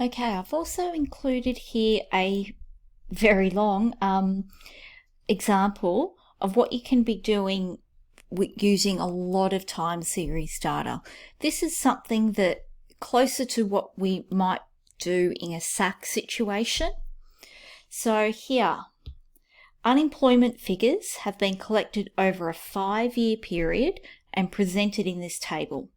Okay, I've also included here a very long example of what you can be doing with using a lot of time series data. This is something that closer to what we might do in a SAC situation. So here, unemployment figures have been collected over a 5-year period and presented in this table.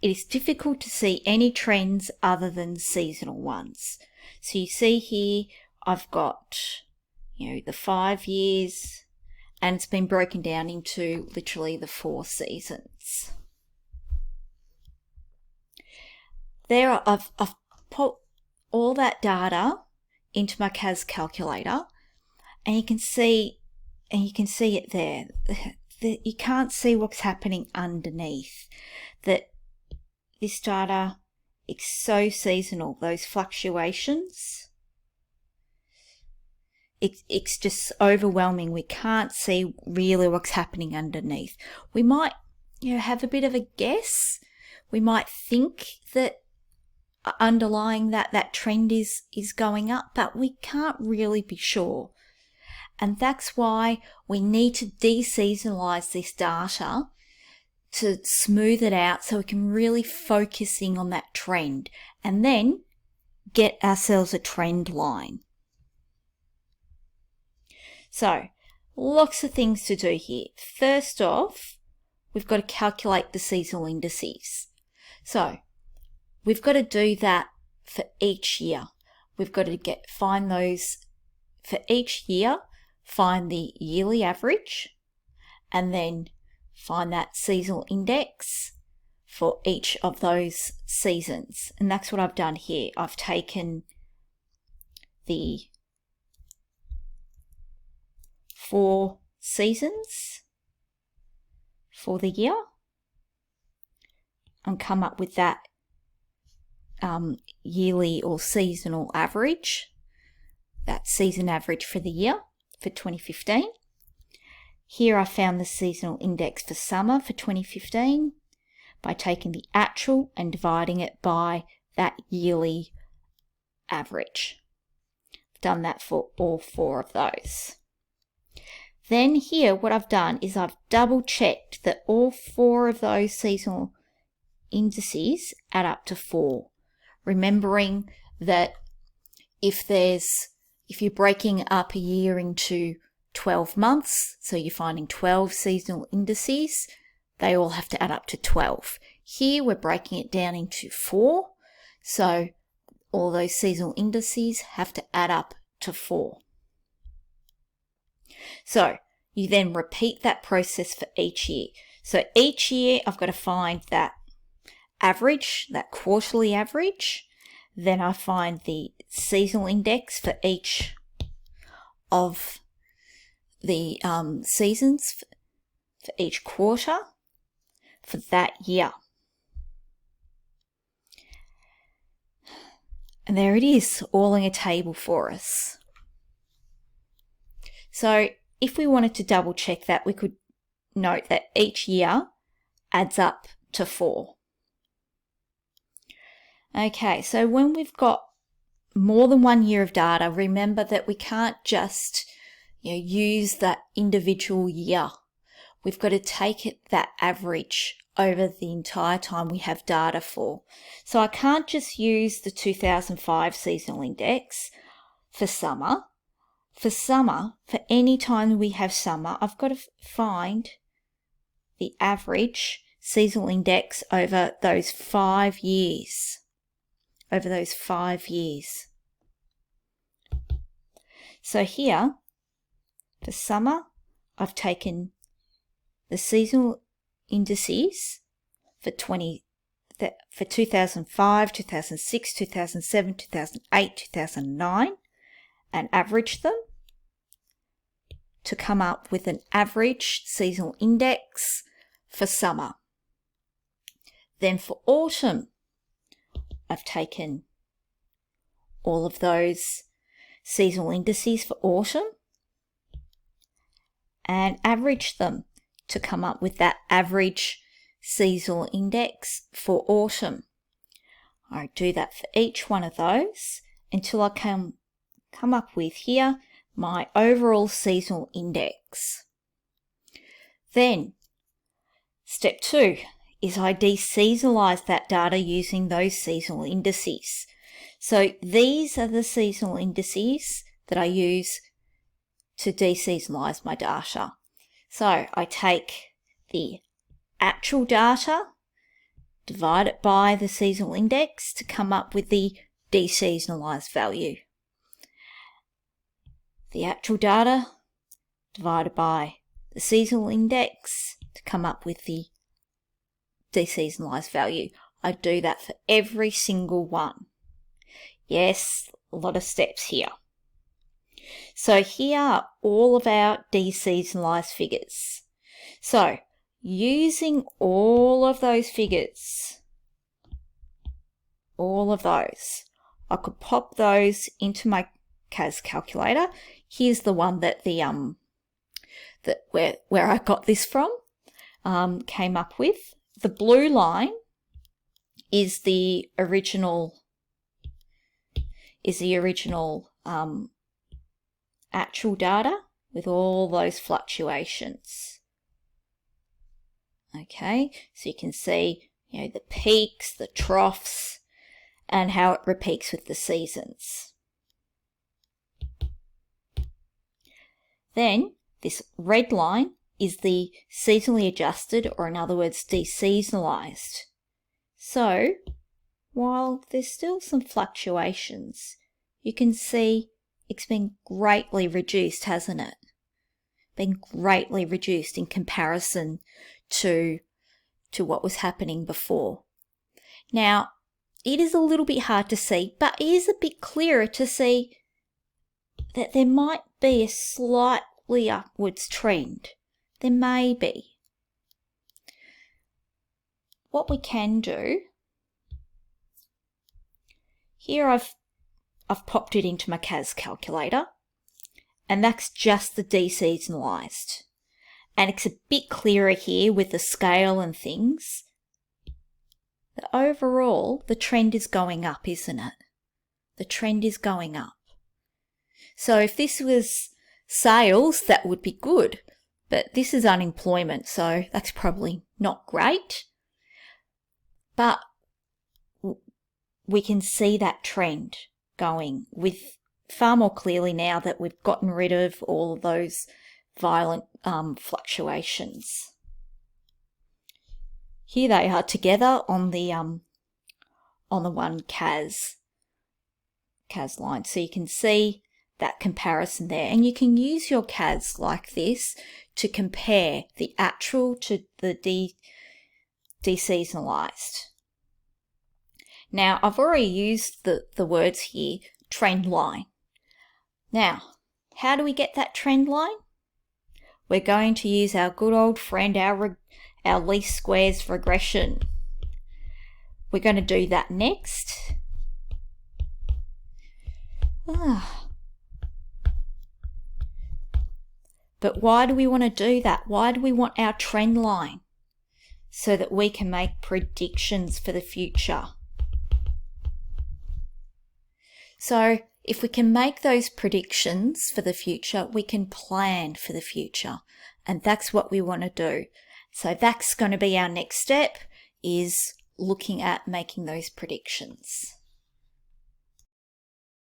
It is difficult to see any trends other than seasonal ones. So you see here, I've got, the 5 years, and it's been broken down into literally the 4 seasons. There, I've put all that data into my CAS calculator, and you can see it there. You can't see what's happening underneath. That this data is so seasonal, those fluctuations. It's just overwhelming. We can't see really what's happening underneath. We might, have a bit of a guess. We might think that underlying that trend is going up, but we can't really be sure. And that's why we need to deseasonalize this data to smooth it out so we can really focus in on that trend and then get ourselves a trend line. So, lots of things to do here. First off, we've got to calculate the seasonal indices. So, we've got to do that for each year. We've got to find those for each year, find the yearly average, and then find that seasonal index for each of those seasons. And that's what I've done here. I've taken the 4 seasons for the year and come up with that yearly or seasonal average, that season average for the year for 2015. Here I found the seasonal index for summer for 2015 by taking the actual and dividing it by that yearly average. I've done that for all 4 of those. Then here what I've done is I've double checked that all 4 of those seasonal indices add up to 4. Remembering that if you're breaking up a year into 12 months, so you're finding 12 seasonal indices, they all have to add up to 12. Here we're breaking it down into 4, so all those seasonal indices have to add up to 4. So you then repeat that process for each year. So each year I've got to find that average, that quarterly average. Then I find the seasonal index for each of the seasons for each quarter for that year. And there it is, all in a table for us. So if we wanted to double check that, we could note that each year adds up to 4. Okay, so when we've got more than 1 year of data, remember that we can't just use that individual year. We've got to take that average over the entire time we have data for. So I can't just use the 2005 seasonal index for summer. For summer, for any time we have summer, I've got to find the average seasonal index over those 5 years. So here, for summer, I've taken the seasonal indices for 2005, 2006, 2007, 2008, 2009 and averaged them to come up with an average seasonal index for summer. Then for autumn, I've taken all of those seasonal indices for autumn and averaged them to come up with that average seasonal index for autumn. I do that for each one of those until I come up with here my overall seasonal index. Then step 2 is I deseasonalize that data using those seasonal indices. So these are the seasonal indices that I use to deseasonalize my data. So I take the actual data, divide it by the seasonal index to come up with the deseasonalized value. The actual data divided by the seasonal index to come up with the deseasonalized value. I do that for every single one. Yes, a lot of steps here. So here are all of our deseasonalized figures. So using all of those figures, all of those, I could pop those into my CAS calculator. Here's the one that where I got this from, came up with. The blue line is the original actual data with all those fluctuations. Okay, so you can see, the peaks, the troughs, and how it repeats with the seasons. Then this red line is the seasonally adjusted, or in other words, deseasonalized. So while there's still some fluctuations, you can see it's been greatly reduced, hasn't it? Been greatly reduced in comparison to what was happening before. Now, it is a little bit hard to see, but it is a bit clearer to see that there might be a slightly upwards trend. There may be. What we can do, here I've popped it into my CAS calculator, and that's just the deseasonalized. And it's a bit clearer here with the scale and things. But overall, the trend is going up, isn't it? The trend is going up. So if this was sales, that would be good. But this is unemployment, so that's probably not great. But we can see that trend going with far more clearly now that we've gotten rid of all of those violent fluctuations. Here they are together on the one CAS line, so you can see that comparison there, and you can use your CAS like this to compare the actual to the deseasonalized. Now, I've already used the words here, trend line. Now, how do we get that trend line? We're going to use our good old friend, our least squares regression. We're going to do that next. But why do we want to do that? Why do we want our trend line? So that we can make predictions for the future. So if we can make those predictions for the future, we can plan for the future. And that's what we want to do. So that's going to be our next step, is looking at making those predictions.